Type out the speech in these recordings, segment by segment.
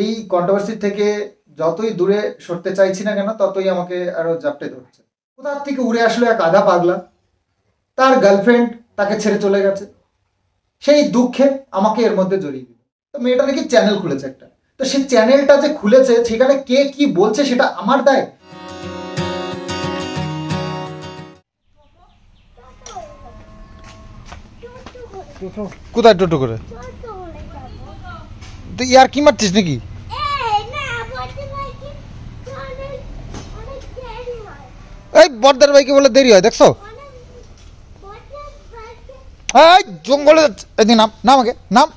এই কন্ট্রোভার্সি থেকে যতই দূরে সরতে চাইছি না কেন, ততই আমাকে আরো জাপটে ধরছে। কোথা থেকে উড়ে আসলো এক আধা পাগলা, তার গার্লফ্রেন্ড তাকে ছেড়ে চলে গেছে, সেই দুঃখে আমাকে এর মধ্যে জড়িয়ে দিল। তো মেয়েটা নাকি চ্যানেল খুলেছে একটা, তো সেই চ্যানেলটা যে খুলেছে সেখানে কে কি বলছে সেটা আমার দায়? কোথায় টোটো করে? তুই ইয়ার কি মারছিস নাকি? এই বর্দার বাইকে বলে দেরি হয়, দেখছো? এই জঙ্গলে এদিন নাম, নাম আগে নাম,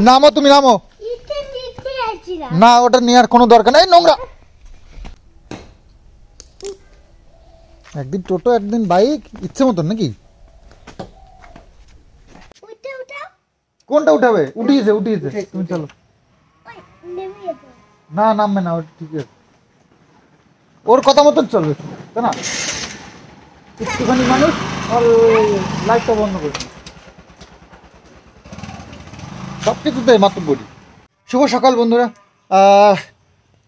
নামো তুমি নামো। না ওটা নেওয়ার কোনো দরকার নেই, নোংরা। একদিন টোটো একদিন বাইক, ইচ্ছে মতন নাকি? কোনটা উঠাবে? উঠিয়েছে উঠিয়েছে, তুমি চলো। না নামবে না, ওটা ঠিক আছে, ওর কথা মতন চলবে, তাই না? একটুখানি মানুষ আর লাইটটা বন্ধ করে সব কিছুতে মাত্র বলি। শুভ সকাল বন্ধুরা,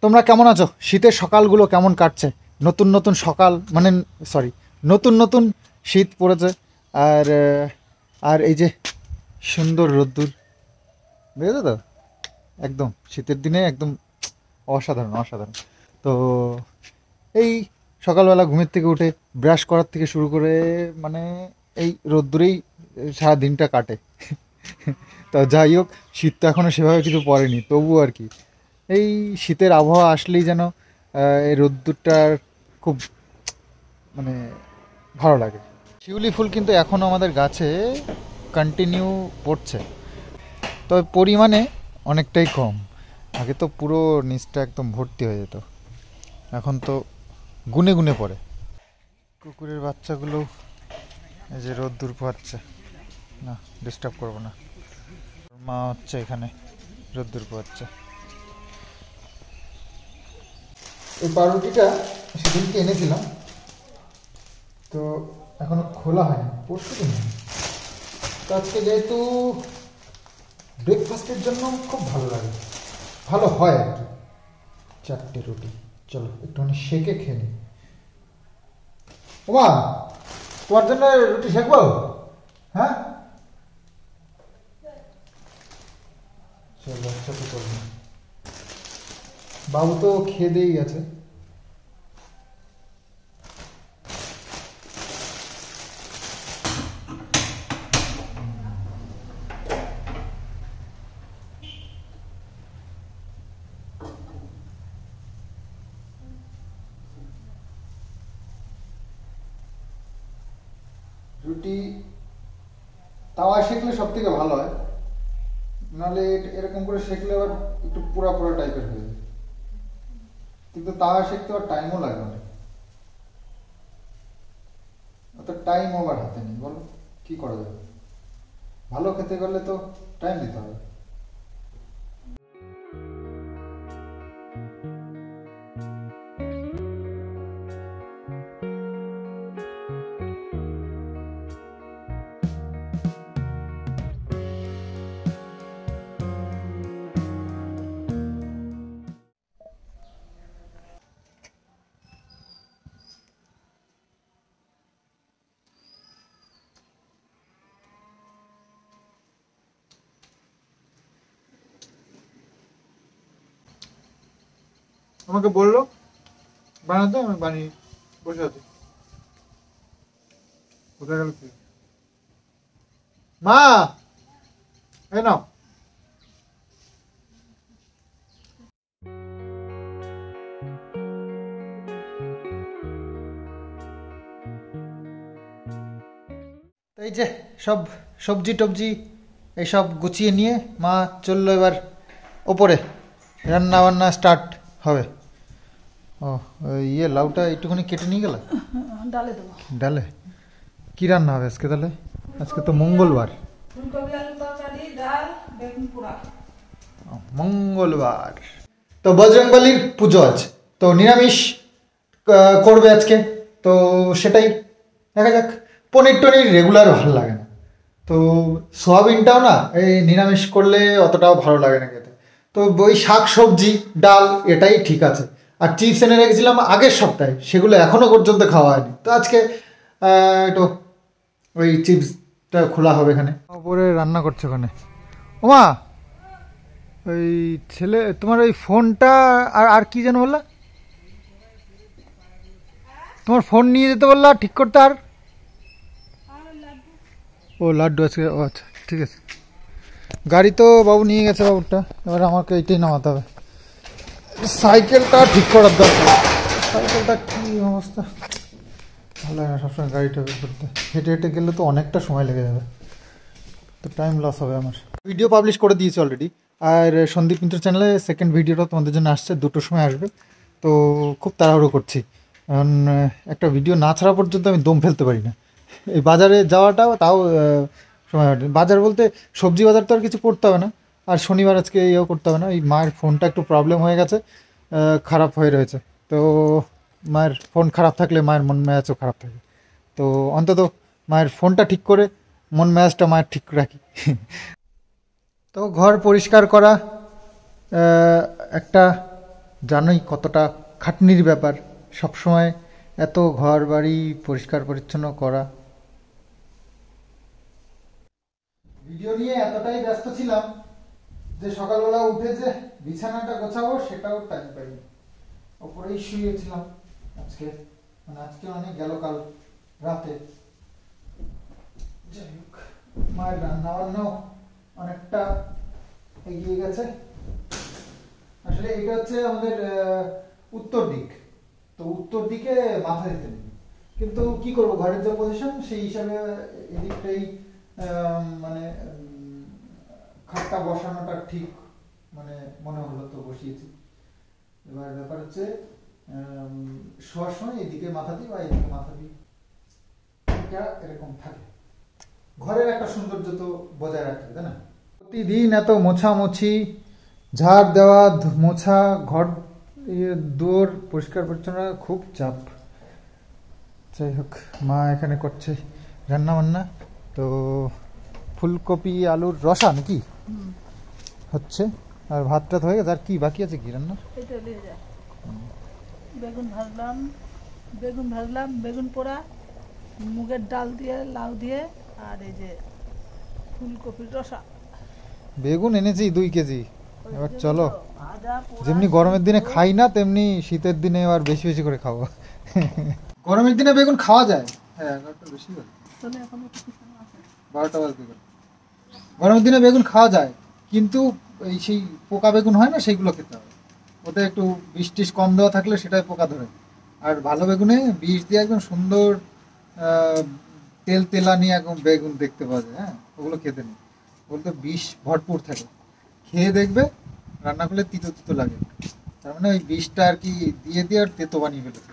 তোমরা কেমন আছো? শীতের সকালগুলো কেমন কাটছে? নতুন নতুন সকাল, মানে সরি, নতুন নতুন শীত পড়েছে। আর আর এই যে সুন্দর রোদ্দুর, বুঝেছো তো? একদম শীতের দিনে একদম অসাধারণ অসাধারণ। তো এই সকালবেলা ঘুমের থেকে উঠে ব্রাশ করার থেকে শুরু করে মানে এই রোদ্দুরেই সারা দিনটা কাটে। তো যাই হোক, শীত তো এখনও সেভাবে কিছু পড়েনি, তবু আর কি এই শীতের আবহাওয়া আসলেই যেন এই রোদ্দুরটার খুব মানে ভালো লাগে। শিউলি ফুল কিন্তু এখনও আমাদের গাছে কন্টিনিউ পড়ছে, তবে পরিমাণে অনেকটাই কম। আগে তো পুরো নিচটা একদম ভর্তি হয়ে যেত, এখন তো গুনে গুনে পড়ে। কুকুরের বাচ্চাগুলো এই যে রোদ্দুর পোহাচ্ছে, না ডিস্টার্ব করবো না, মা হচ্ছে এখানে রোদ্দুর পোহাচ্ছে। এই পাউরুটিটা সেদিনকে এনেছিলাম, তো এখনো খোলা হয়নি, পরশু দিন। তো আজকে যেহেতু ব্রেকফাস্টের জন্য খুব ভালো লাগে, ভালো হয় আর কি। 4টে রুটি, চলো একটুখানি সেকে খেয়ে নিই। ওমা, তোমার জন্য রুটি সেকবো? হ্যাঁ চলো, একসাথে করবো। বাবু তো খেয়ে দিয়েই গেছে। রুটি তাওয়ায় সেকলে সব থেকে ভালো হয়, নাহলে এরকম করে সেকলে আবার একটু পুরা পুরা টাইপের হয়ে যায়। কিন্তু তাওয়ায় সেকতে আবার টাইমও লাগে অনেক, অত টাইম আবার হাতে নেই, বলো কি করা যাবে? ভালো খেতে গেলে তো টাইম দিতে হবে। আমাকে বললো বানাতে, আমি বানিয়ে বসে আছি। কোথায় গেল কি? মা এই নাও। তো এই যে সব সবজি টবজি এইসব গুছিয়ে নিয়ে মা চললো এবার ওপরে, রান্না বান্না স্টার্ট হবে। ও ইয়ে লাউটা একটুখানি কেটে নিয়ে গেল, ডালে দেবো। ডালে কি রান্না হবে আজকে তাহলে? আজকে তো মঙ্গলবার। ফুলকপি আলু তরকারি, ডাল, বেগুন পোড়া। মঙ্গলবার তো বজরংবলীর পুজো আছে, তো নিরামিষ করবে আজকে, তো সেটাই দেখা যাক। পনির টনির রেগুলার ভালো লাগে না, তো সোয়াবিনটাও না এই নিরামিষ করলে অতটাও ভালো লাগে না খেতে। তো ওই শাক সবজি ডাল এটাই ঠিক আছে। আর চিপস এনে রেখেছিলাম আগের সপ্তাহে, সেগুলো এখনো পর্যন্ত খাওয়া হয়নি। তো আজকে একটু ওই চিপসটা খোলা হবে এখানে। ওপরে রান্না করছে ওখানে। ওমা, ওই ছেলে তোমার ওই ফোনটা আর আর কি যেন বললা, তোমার ফোন নিয়ে যেতে বললা ঠিক করতে। আর ও লাড্ডু আছে, ও আচ্ছা ঠিক আছে। গাড়ি তো বাবু নিয়ে গেছে বাবুরটা, এবার আমাকে এইটাই নামাতে হবে। সাইকেলটা ঠিক করার দরকার। সাইকেলটা কি অবস্থা, ভালো লাগে না সবসময় গাড়িটা বের করতে। হেঁটে হেঁটে গেলে তো অনেকটা সময় লেগে যাবে, তো টাইম লস হবে আমার। ভিডিও পাবলিশ করে দিয়েছি অলরেডি। আর সন্দীপ মিত্র চ্যানেলে সেকেন্ড ভিডিওটা তোমাদের জন্য আসছে, 2টোর সময় আসবে। তো খুব তাড়াহুড়ো করছি, কারণ একটা ভিডিও না ছাড়া পর্যন্ত আমি দম ফেলতে পারি না। এই বাজারে যাওয়াটাও তাও সময় হয়। বাজার বলতে সবজি বাজার তো আর কিছু করতে হবে না, আর শনিবার আজকে ইয়েও করতে হবে না। এই মায়ের ফোনটা একটু প্রবলেম হয়ে গেছে, খারাপ হয়ে রয়েছে। তো মায়ের ফোন খারাপ থাকলে মায়ের মন মেজাজও খারাপ থাকে। তো অন্তত মায়ের ফোনটা ঠিক করে মন মেজাজটা মায়ের ঠিক রাখি। তো ঘর পরিষ্কার করা একটা, জানোই কতটা খাটনির ব্যাপার, সবসময় এত ঘর বাড়ি পরিষ্কার পরিচ্ছন্ন করা। ভিডিও নিয়ে এতটাই ব্যস্ত ছিলাম যে সকালবেলা উঠে যে বিছানাটা গোছাবো সেটাও টাইম পাইনি, ওপরেই শুয়েছিলাম আজকে। মানে আজকে অনেক গেল, কাল রাতে। যাই হোক, মায়ের রান্না বান্নাও অনেকটা এগিয়ে গেছে। আসলে এটা হচ্ছে আমাদের উত্তর দিক, তো উত্তর দিকে মাথা দিতে নেই, কিন্তু কি করবো, ঘরের যে পজিশন সেই হিসাবে এদিকটাই মানে খাটটা বসানোটা ঠিক মানে মনে হলো, তো বসিয়েছি। এবার ব্যাপার হচ্ছে শোয়ার সময় এদিকে মাথা দিই বা এদিকে মাথা দিই, এটা এরকম থাকে। ঘরের একটা সৌন্দর্য তো বজায় রাখতে, তাই না? প্রতিদিন এত মোছামুছি, ঝাড় দেওয়া, মোছা, ঘর দুয়ার পরিষ্কার পরিচ্ছন্ন, খুব চাপ। যাই হোক, মা এখানে করছে রান্না বান্না। তো ফুলকপি আলুর রসা নাকি হচ্ছে, আর ভাতটা হয়ে গেছে। আর কি বাকি আছে কি রান্না? এটা দিয়ে যায় বেগুন ভাজলাম, বেগুন পোড়া, মুগের ডাল দিয়ে, লাউ দিয়ে, আর এই যে ফুলকপির রসা। বেগুন এনেছি 2 কেজি। এবার চলো, ভাজা পোড়া, যেমনি গরমের দিনে খাই না তেমনি শীতের দিনে এবার বেশি বেশি করে খাবো। গরমের দিনে বেগুন খাওয়া যায়, হ্যাঁ একটু বেশি করে, তাহলে এখন একটু কিছু আছে। 12টা বাজতে করে। গরমের দিনে বেগুন খাওয়া যায়, কিন্তু এই সেই পোকা বেগুন হয় না, সেইগুলো খেতে হবে। ওতে একটু বিষ টিষ কম দেওয়া থাকলে সেটাই পোকা ধরে। আর ভালো বেগুনে বিষ দিয়ে একদম সুন্দর তেল তেলানি একদম বেগুন দেখতে পাওয়া যায়। হ্যাঁ, ওগুলো খেতে নেই, ওগুলো তো বিষ ভরপুর থাকে। খেয়ে দেখবে রান্না করলে তিতো তিতো লাগে, তার মানে ওই বিষটা আর কি দিয়ে দিয়ে আর তেতো বানিয়ে ফেলেছে।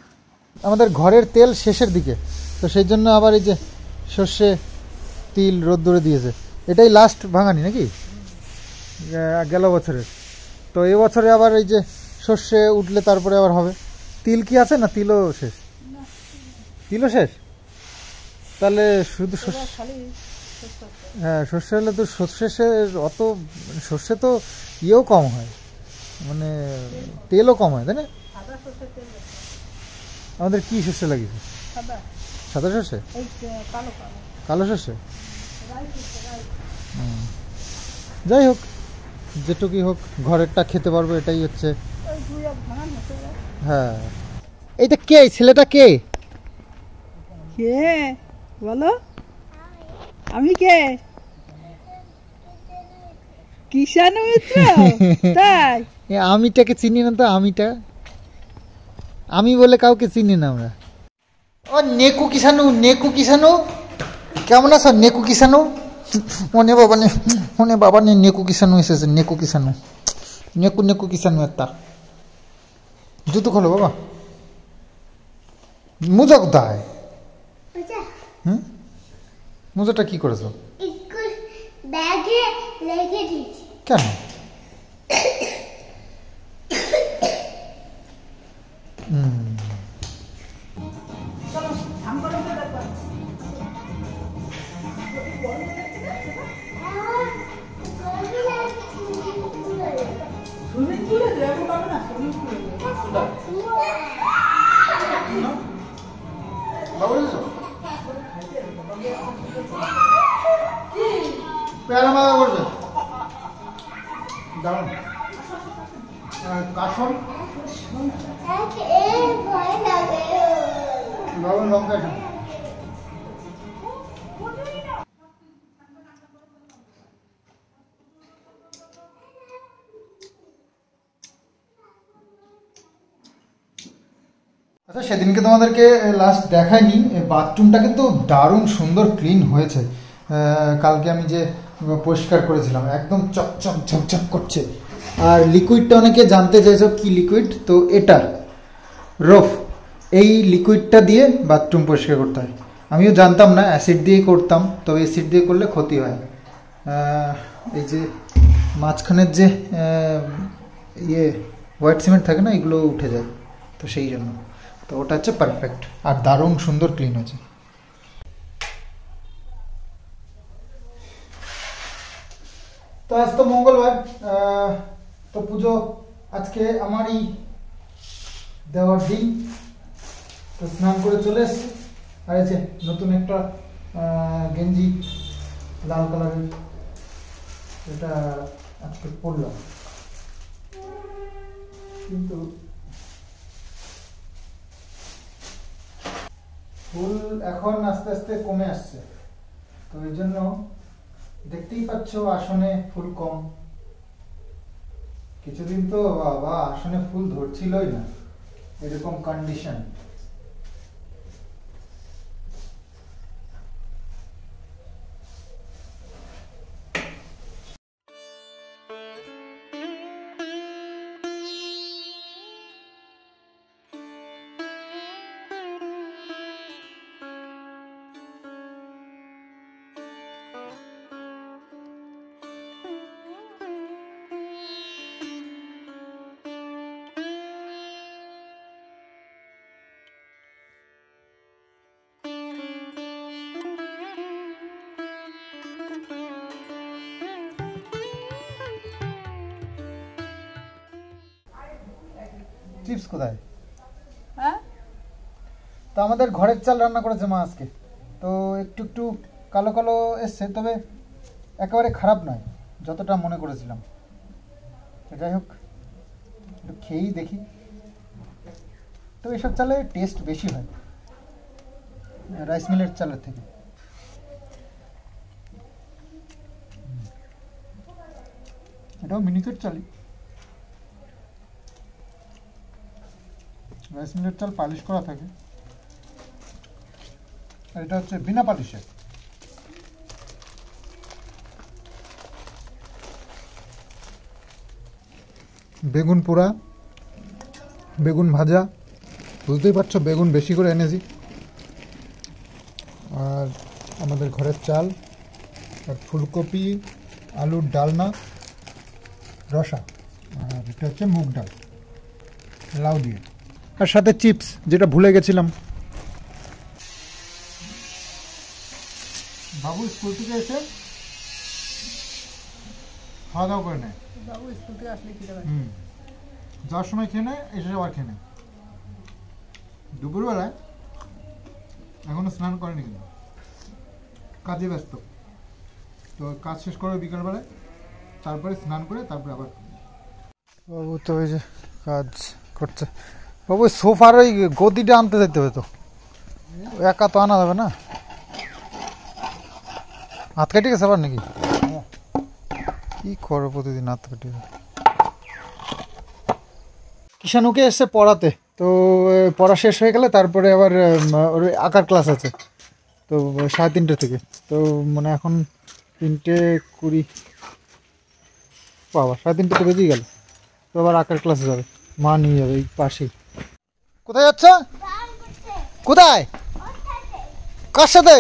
আমাদের ঘরের তেল শেষের দিকে, তো সেই জন্য আবার এই যে সর্ষে তিল রোদ্দুরে দিয়েছে। এটাই লাস্ট ভাঙানি নাকি গেল বছরের। তো এবছরে আবার এই যে সর্ষে উঠলে তারপরে আবার হবে। তিল কি আছে না তিলও শেষ? তিলও শেষ, তাহলে শুধু সর্ষে। হ্যাঁ, সর্ষে হলে তো সর্ষের অত, সর্ষে তো ইয়েও কম হয়, মানে তেলও কম হয়, তাই না? আমাদের কি সর্ষে লাগিয়েছে? সাদা সর্ষে, কালো সর্ষে। যাই হোক, যেটুকুই হোক ঘরেরটা খেতে পারবো, এটাই হচ্ছে। হ্যাঁ, এইটা কে, ছেলেটা কে? কে বলো? আমি কে? কিষাণু মিত্র। তাই আমিটাকে চিনি না তো, আমি বলে কাউকে চিনি না আমরা। ও নেকু কিষাণু, কেমন আছো নেকু কিষাণু? মনে বাবা নে নেকু কিষাণু এসেছে, নেকু কিষাণু একটা। জুতো খোলো বাবা। মোজা কোথায়? মোজাটা কি করেছো? ব্যাগে লেগে দিয়েছি। কেন? সুইমিং পুলে যাবো কারণ না সুইমিং পুলে পেয়ারা মাখা করবে দারুন কাসন ভয় লাগে লবণ লঙ্কা এটা আচ্ছা সেদিনকে তোমাদেরকে লাস্ট দেখাইনি বাথরুমটা কিন্তু দারুণ সুন্দর ক্লিন হয়েছে কালকে আমি যে পরিষ্কার করেছিলাম একদম চকচক ঝকঝক করছে আর লিকুইডটা অনেকে জানতে চাইছো কি লিকুইড তো এটা রফ এই লিকুইডটা দিয়ে বাথরুম পরিষ্কার করতে হয় আমিও জানতাম না অ্যাসিড দিয়েই করতাম তবে অ্যাসিড দিয়ে করলে ক্ষতি হয় এই যে মাঝখানের যে হোয়াইট সিমেন্ট থাকে না এগুলো উঠে যায় তো সেই জন্য তো ওটা হচ্ছে পারফেক্ট আর দারুণ সুন্দর ক্লিন হয়েছে তো আজ তো মঙ্গলবার তো পুজো আজকে আমারই দেওয়ার দিন তো স্নান করে চলে এসছি আর এই যে নতুন একটা গেঞ্জি লাল কালারের এটা আজকে পরলাম কিন্তু ফুল এখন আস্তে আস্তে কমে আসছে তো এই জন্য দেখতেই পাচ্ছ আসনে ফুল কম কিছুদিন তো বাবা আসনে ফুল ধরছিলই না এরকম কন্ডিশন চিপস কোথায় হ্যাঁ তো আমাদের ঘরের চাল রান্না করেছে মা আজকে তো একটু একটু কালো কালো এসছে তবে একেবারে খারাপ নয় যতটা মনে করেছিলাম যাই হোক একটু খেয়েই দেখি তো এসব চালে টেস্ট বেশি হয় রাইস মিলের চালের থেকে এটাও মিনিকেট চালই রাইস মিলের চাল পালিশ করা থাকে আর এটা হচ্ছে বিনা পালিশে বেগুন পোড়া বেগুন ভাজা বুঝতেই পারছো বেগুন বেশি করে এনেছি আর আমাদের ঘরের চাল আর ফুলকপি আলুর ডালনা রসা আর এটা হচ্ছে মুগ ডাল লাউ দিয়ে আর সাথে চিপস যেটা ভুলে গেছিলাম বাবু স্কুল থেকে এসে খাওয়া দাওয়া করে নেয় বাবু স্কুল থেকে আসলে কি দেবে যাওয়ার সময় খেয়ে নেয় এসে আবার খেয়ে নেয় দুপুরবেলায় এখনো স্নান করেনি কিন্তু কাজে ব্যস্ত তো কাজ শেষ করে বিকালবেলায় তারপরে স্নান করে তারপরে আবার বাবু তো ওই যে কাজ করছে বাবু সোফার ওই গদিটা আনতে যেতে হবে তো একা তো আনা যাবে না হাত কাটি গেছে আবার নাকি কি করো প্রতিদিন হাত কাটি কিষানুকে এসছে পড়াতে তো পড়া শেষ হয়ে গেলে তারপরে আবার ওর আঁকার ক্লাস আছে তো 3:30 থেকে তো মানে এখন 3:20 বাবা 3:30 তো বেজেই গেল তো আবার আঁকার ক্লাসে যাবে মা নিয়ে যাবে এই পাশেই কোথায় যাচ্ছ কোথায় কার সাথে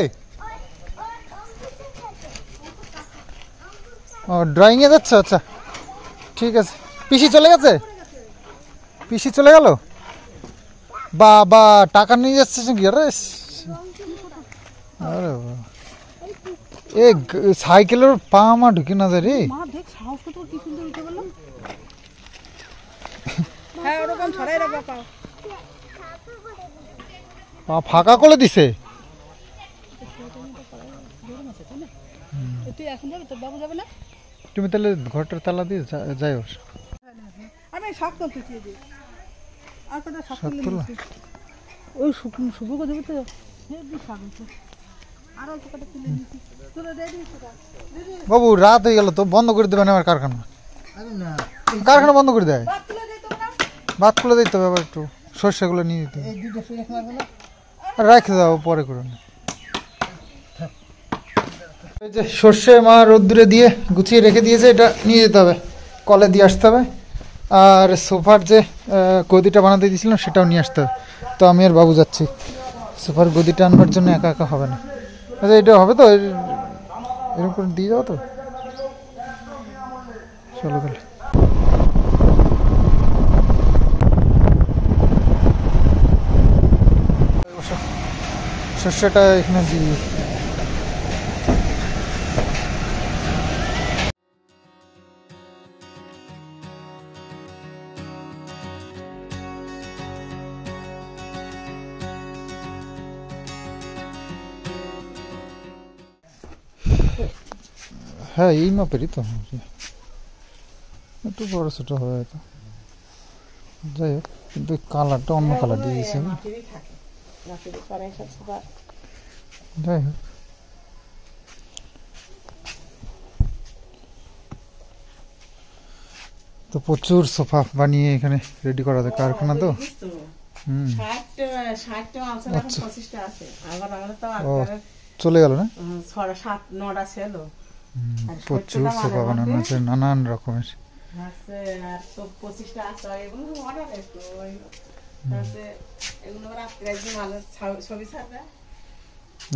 ও ড্রয়িংয়ে যাচ্ছ আচ্ছা ঠিক আছে পিসি চলে গেছে পিসি চলে গেল বাবা টাকা নিয়ে যাচ্ছে নাকি আরে আরে এ সাইকেলের পা মা ঢুকে না যায় রে মা দেখ সাহস কত কি সুন্দর উঠে গেল হ্যাঁ ওরকম ছড়াই রাখবা পাও। ফাঁকা করে দিছে। তুই এখন যাবি, তোর বাবু যাবে না? তুমি তাহলে ঘরটার তালা দিয়ে যাইও। আমি শাক তো তুই দিই আর কটা শাক শাক তোলা? ওই শুভ করে দেবে তো হেবি শাক হচ্ছে। আর অল্প কটা তুলে নিচ্ছি, তুলে রেডি সেটা বাবু রাত হয়ে গেল তো, বন্ধ করে দেবেন আমার কারখানা। কারখানা বন্ধ করে দেয়, ভাত তুলে দিই তোমরা। ভাত খুলে দিতে হবে, আবার একটু সর্ষেগুলো নিয়ে দিতে হবে। আর রাখে দাও, পরে করে না। এই যে সর্ষে মা রোদ্দুরে দিয়ে গুছিয়ে রেখে দিয়েছে, এটা নিয়ে যেতে হবে, কলে দিয়ে আসতে হবে। আর সোফার যে গদিটা বানাতে দিয়েছিলাম সেটাও নিয়ে আসতে হবে। তো আমি আর বাবু যাচ্ছি সোফার গদিটা আনবার জন্য, একা একা হবে না। আচ্ছা এটা হবে তো, এরকম করে দিয়ে যাও তো। চলো তাহলে। সর্ষেটা এখানে দিই। হ্যাঁ এই মাপেরই তো, একটু বড় ছোট হবে হয়তো, যাই হোক। কিন্তু কালারটা অন্য কালার দিয়ে দিয়েছে। যাই হোক, তো প্রচুর সোফা বানিয়ে এখানে রেডি করা যায়, কারখানা তো। হুম, আচ্ছা। ও চলে গেল না? প্রচুর সোফা বানানো আছে নানান রকমের।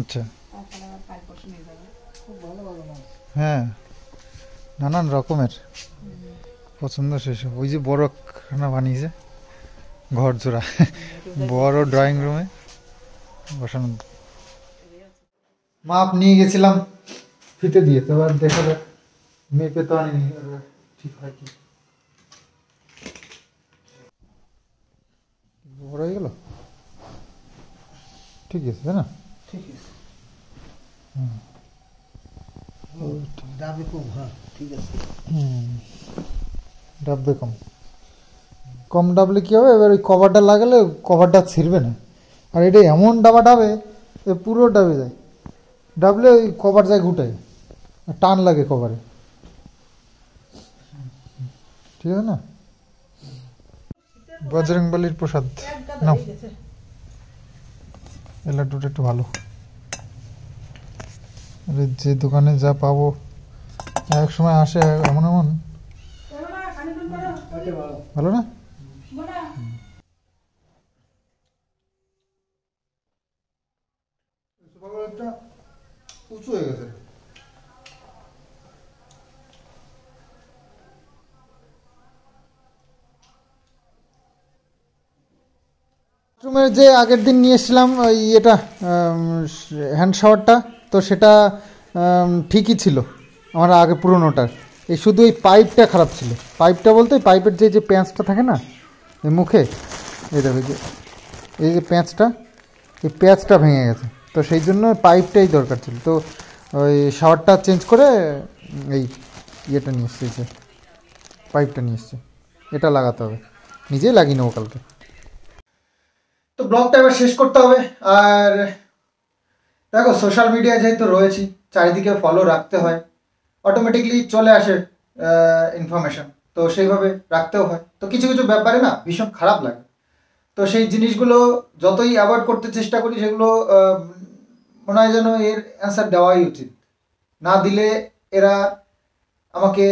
আচ্ছা, হ্যাঁ নানান রকমের পছন্দ সেসব। ওই যে বড় খানা বানিয়েছে ঘর জোড়া, বড় ড্রয়িং রুমে বসানো। মাপ নিয়ে গেছিলাম ফিতে দিয়ে, তো এবার দেখা যাক, মেপে তো আনিনি, ঠিক হয় কি। বড় হয়ে গেল, ঠিক আছে তাই না? ঠিক আছে, হুম। দাবি কম, হ্যাঁ ঠিক আছে। ডাববে কম, কম ডাবলে কি হবে, এবার ওই কভারটা লাগালে কভারটা ছিঁড়বে না। আর এটা এমন ডাবা ডাবে, পুরো ডাবে যায়, ডাবলে ওই কভার যায় ঘুটায়, টান লাগে কভারে, ঠিক আছে না? বজরংবলীর প্রসাদ নাও, এই লাড্ডুটা একটু ভালো। আরে যে দোকানে যা পাবো, এক সময় আসে এমন এমন, ভালো না? উঁচু হয়ে গেছে। বাথরুমের যে আগের দিন নিয়ে এসেছিলাম ওই এটা হ্যান্ড শাওয়ারটা, তো সেটা ঠিকই ছিল আমার আগে পুরোনোটার। এই শুধু এই পাইপটা খারাপ ছিল। পাইপটা বলতে পাইপের যে যে প্যাঁচটা থাকে না এই মুখে, এই দেখো এই যে প্যাঁচটা, এই প্যাঁচটা ভেঙে গেছে, তো সেই জন্য পাইপটাই দরকার ছিল। তো ওই শাওয়ারটা চেঞ্জ করে এই ইয়েটা নিয়ে এসছে, যে পাইপটা নিয়ে এসছে, এটা লাগাতে হবে। নিজেই লাগিয়ে নেবো কালকে। তো ব্লগটা এবার শেষ করতে হবে। আর দেখো সোশ্যাল মিডিয়ায় যেহেতু রয়েছি, চারিদিকে ফলো রাখতে হয়, অটোমেটিকলি চলে আসে ইনফরমেশন, তো সেইভাবে রাখতেও হয়। তো কিছু কিছু ব্যাপারে না ভীষণ খারাপ লাগে, তো সেই জিনিসগুলো যতই অ্যাভয়েড করতে চেষ্টা করি, সেগুলো মনে হয় যেন এর অ্যান্সার দেওয়াই উচিত, না দিলে এরা আমাকে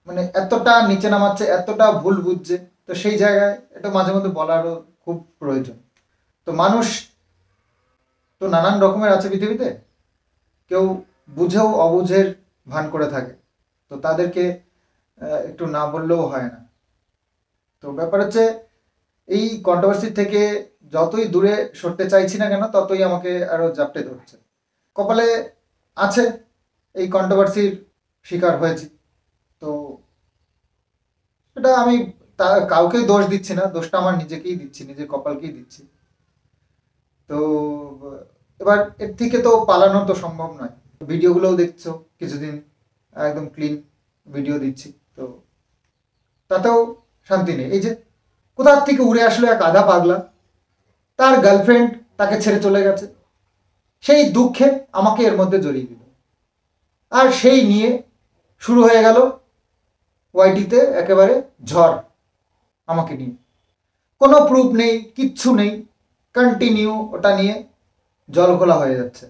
মানে এতটা নিচে নামাচ্ছে, এতটা ভুল বুঝছে, তো সেই জায়গায় এটা মাঝে মধ্যে বলারও খুব প্রয়োজন। তো মানুষ তো নানান রকমের আছে পৃথিবীতে, কেউ বুঝেও অবুঝের ভান করে থাকে, তো তাদেরকে একটু না বললেও হয় না। তো ব্যাপার হচ্ছে, এই কন্ট্রোভার্সি থেকে যতই দূরে সরতে চাইছি না কেন, ততই আমাকে আরো জাপটে ধরছে। কপালে আছে এই কন্ট্রোভার্সির শিকার হয়েছি, তো এটা আমি কাউকেই দোষ দিচ্ছি না, দোষটা আমার নিজেকেই দিচ্ছি, নিজের কপালকেই দিচ্ছি। তো এবার এর থেকে তো পালানো তো সম্ভব নয়। ভিডিওগুলোও দেখছো, কিছুদিন একদম ক্লিন ভিডিও দিচ্ছি, তো তাতেও শান্তি নেই। এই যে কোথার থেকে উড়ে আসলো এক আধা পাগলা, তার গার্লফ্রেন্ড তাকে ছেড়ে চলে গেছে, সেই দুঃখে আমাকে এর মধ্যে জড়িয়ে দিল। আর সেই নিয়ে শুরু হয়ে গেল ওয়াইটিতে একেবারে ঝড় আমাকে নিয়ে। কোনো প্রুফ নেই, কিচ্ছু নেই, কন্টিনিউ ওটা নিয়ে জল ঘোলা হয়ে যাচ্ছে,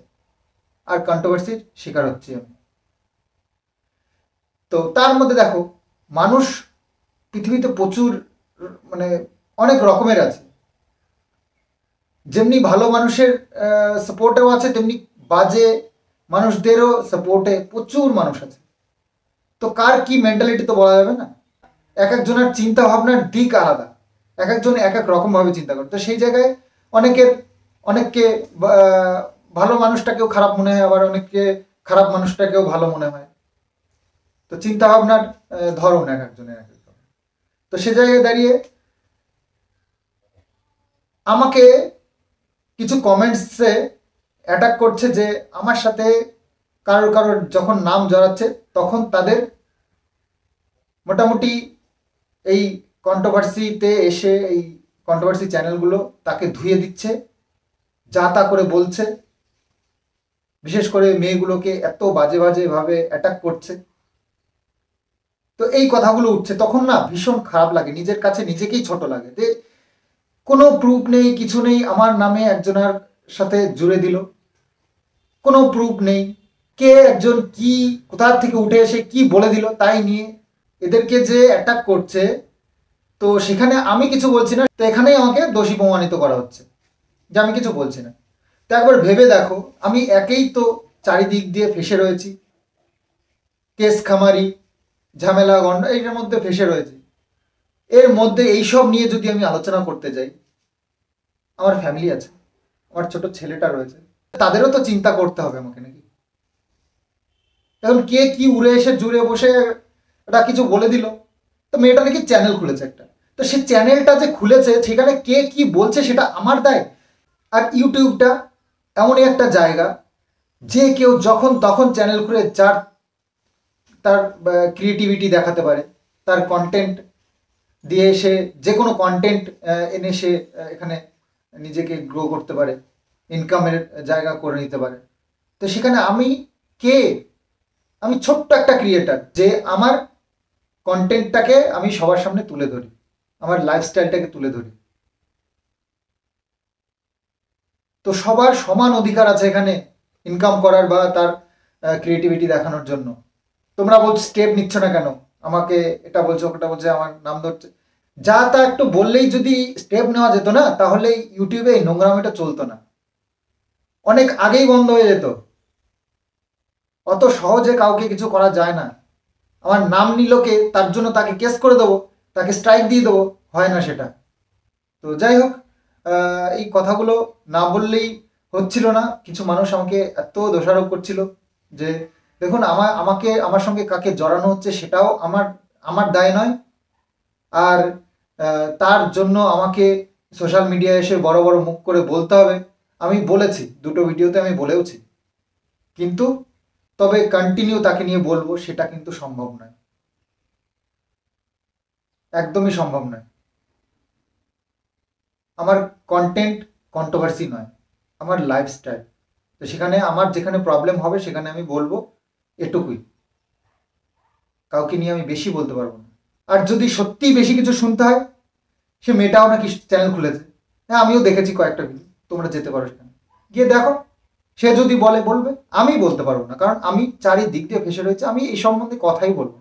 আর কন্ট্রোভার্সির শিকার হচ্ছি আমি। তো তার মধ্যে দেখো, মানুষ পৃথিবীতে প্রচুর মানে অনেক রকমের আছে। যেমনি ভালো মানুষের সাপোর্টেও আছে, তেমনি বাজে মানুষদেরও সাপোর্টে প্রচুর মানুষ আছে। তো কার কি মেন্টালিটি তো বলা যাবে না, এক একজনের চিন্তা ভাবনার দিক আলাদা, এক একজন এক এক রকম ভাবে চিন্তা করে। তো সেই জায়গায় অনেককে ভালো মানুষটাকেও খারাপ মনে হয়, আবার অনেককে খারাপ মানুষটাকেও ভালো মনে হয়। তো চিন্তা ভাবনার ধরন এক একজনের এক এক রকম। তো সে জায়গায় দাঁড়িয়ে আমাকে কিছু কমেন্টসে অ্যাটাক করছে যে আমার সাথে কারোর যখন নাম জড়াচ্ছে তখন তাদের মোটামুটি এই কন্ট্রোভার্সিতে এসে এই কন্ট্রোভার্সি চ্যানেলগুলো তাকে ধুয়ে দিচ্ছে, যা তা করে বলছে, বিশেষ করে মেয়েগুলোকে এত বাজে বাজে ভাবে অ্যাটাক করছে। তো এই কথাগুলো উঠছে, তখন না ভীষণ খারাপ লাগে, নিজের কাছে নিজেকেই ছোট লাগে যে কোনো প্রুফ নেই, কিছু নেই, আমার নামে একজনের সাথে জুড়ে দিল, কোনো প্রুফ নেই, কে একজন কি কোথা থেকে উঠে এসে কি বলে দিল তাই নিয়ে এদেরকে যে অ্যাটাক করছে। তো সেখানে আমি কিছু বলছি না, তো এখানেই আমাকে দোষী প্রমাণিত করা হচ্ছে যে আমি কিছু বলছি না। তো একবার ভেবে দেখো, আমি একেই তো চারিদিক দিয়ে ফেসে রয়েছি, কেস খামারি ঝামেলা গন্ড এইটার মধ্যে ফেসে রয়েছে। এর মধ্যে এইসব নিয়ে যদি আমি আলোচনা করতে যাই, আমার ফ্যামিলি আছে, আমার ছোট ছেলেটা রয়েছে, তাদেরও তো চিন্তা করতে হবে আমাকে, নাকি? এখন কে কি উড়ে এসে জুড়ে বসে এটা কিছু বলে দিল, তো মেয়েটা নাকি চ্যানেল খুলেছে একটা, তো সে চ্যানেলটা যে খুলেছে সেখানে কে কি বলছে সেটা আমার দায়। আর ইউটিউবটা এমনই একটা জায়গা যে কেউ যখন তখন চ্যানেল খুলে তার ক্রিয়েটিভিটি দেখাতে পারে, তার কন্টেন্ট দিয়ে সে যে কোনো কন্টেন্ট এনে সে এখানে নিজেকে গ্রো করতে পারে, ইনকামের জায়গা করে নিতে পারে। তো সেখানে আমি ছোট্ট একটা ক্রিয়েটার, যে আমার কন্টেন্টটাকে আমি সবার সামনে তুলে ধরি, আমার লাইফস্টাইলটাকে তুলে ধরি। তো সবার সমান অধিকার আছে এখানে ইনকাম করার বা তার ক্রিয়েটিভিটি দেখানোর জন্য। তোমরা বলছো স্টেপ নিচ্ছ না কেন, আমাকে এটা বলছো ওটা বলছে, আমার নাম ধরছে, যা তা একটু বললেই যদি স্টেপ নেওয়া যেত না, তাহলে ইউটিউবে এই নোংরামিটা চলতো না, অনেক আগেই বন্ধ হয়ে যেত। অত সহজে কাউকে কিছু করা যায় না। আমার নাম নিল কে, তার জন্য তাকে কেস করে দেবো, তাকে স্ট্রাইক দিয়ে দেবো, হয় না সেটা। তো যাই হোক, এই কথাগুলো না বললেই হচ্ছিল না। কিছু মানুষ আমাকে এত দোষারোপ করছিল যে দেখুন আমার সঙ্গে কাকে জড়ানো হচ্ছে সেটাও আমার দায় নয়, আর তার জন্য আমাকে সোশ্যাল মিডিয়ায় এসে বড় বড় মুখ করে বলতে হবে। আমি বলেছি, দুটো ভিডিওতে আমি বলেওছি, কিন্তু তবে কন্টিনিউ তাকে নিয়ে বলবো সেটা কিন্তু সম্ভব নয়, একদমই সম্ভব নয়। আমার কন্টেন্ট কন্ট্রোভার্সি নয়, আমার লাইফস্টাইল। তো সেখানে আমার যেখানে প্রবলেম হবে সেখানে আমি বলবো, এটুকুই, কাউকে নিয়ে আমি বেশি বলতে পারবো না। আর যদি সত্যিই বেশি কিছু শুনতে হয়, সে মেয়েটাও নাকি চ্যানেল খুলেছে, হ্যাঁ আমিও দেখেছি কয়েকটা ভিডিও, তোমরা যেতে পারো সেখানে গিয়ে দেখো। সে যদি বলবে, আমি বলতে পারবো না, কারণ আমি চারিদিক দিয়ে ফেসে রয়েছে, আমি এই সম্বন্ধে কথাই বলবো।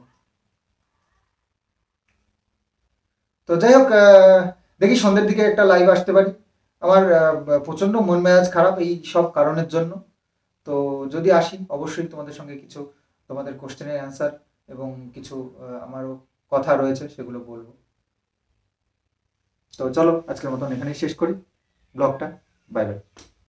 তো যাই হোক, দেখি সন্ধ্যের দিকে একটা লাইভ আসতে পারি। আমার প্রচন্ড মন মেজাজ খারাপ এই সব কারণের জন্য। তো যদি আসি, অবশ্যই তোমাদের সঙ্গে কিছু তোমাদের কোশ্চেনের অ্যান্সার এবং কিছু আমারও কথা রয়েছে সেগুলো বলবো। তো চলো আজকের মতন এখানেই শেষ করি ব্লগটা। Bye bye.